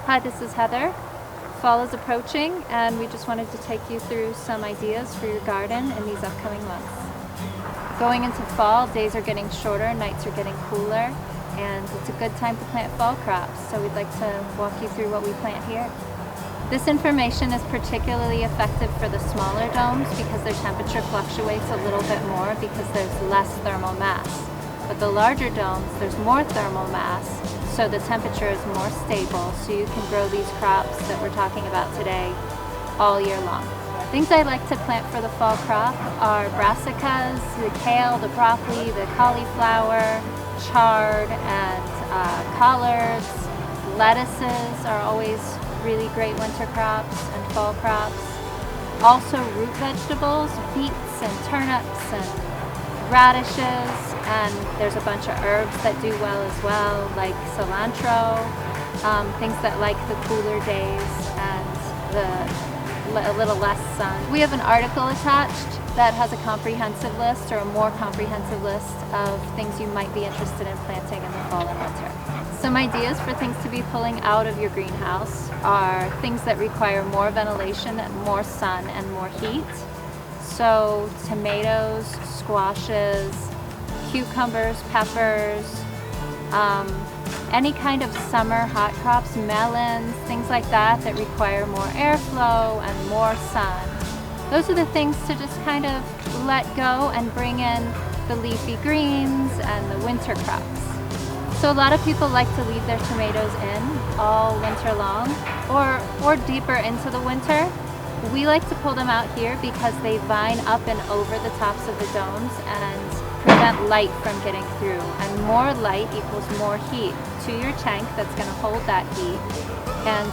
Hi, this is Heather. Fall is approaching and we just wanted to take you through some ideas for your garden in these upcoming months. Going into fall, days are getting shorter, nights are getting cooler, and it's a good time to plant fall crops, so we'd like to walk you through what we plant here. This information is particularly effective for the smaller domes because their temperature fluctuates a little bit more because there's less thermal mass. But the larger domes, there's more thermal mass, so the temperature is more stable, so you can grow these crops that we're talking about today all year long. Things I like to plant for the fall crop are brassicas, the kale, the broccoli, the cauliflower, chard, and collards. Lettuces are always really great winter crops and fall crops. Also root vegetables, beets and turnips and radishes, and there's a bunch of herbs that do well as well, like cilantro, things that like the cooler days and a little less sun. We have an article attached that has a comprehensive list, or a more comprehensive list, of things you might be interested in planting in the fall and winter. Some ideas for things to be pulling out of your greenhouse are things that require more ventilation, more sun, and more heat. So tomatoes, squashes, cucumbers, peppers, any kind of summer hot crops, melons, things like that that require more airflow and more sun. Those are the things to just kind of let go and bring in the leafy greens and the winter crops. So a lot of people like to leave their tomatoes in all winter long or deeper into the winter. We like to pull them out here because they vine up and over the tops of the domes and prevent light from getting through. And more light equals more heat to your tank that's going to hold that heat, and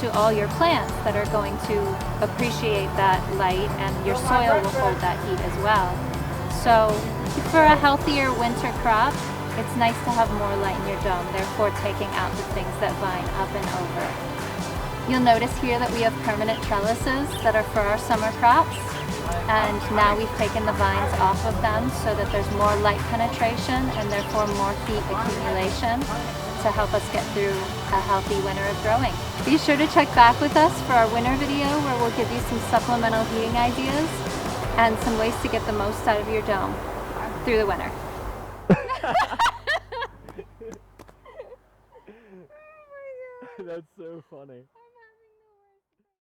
to all your plants that are going to appreciate that light, and your soil will hold that heat as well. So for a healthier winter crop, it's nice to have more light in your dome, therefore taking out the things that vine up and over. You'll notice here that we have permanent trellises that are for our summer crops, and now we've taken the vines off of them so that there's more light penetration and therefore more heat accumulation to help us get through a healthy winter of growing. Be sure to check back with us for our winter video, where we'll give you some supplemental heating ideas and some ways to get the most out of your dome through the winter. That's so funny.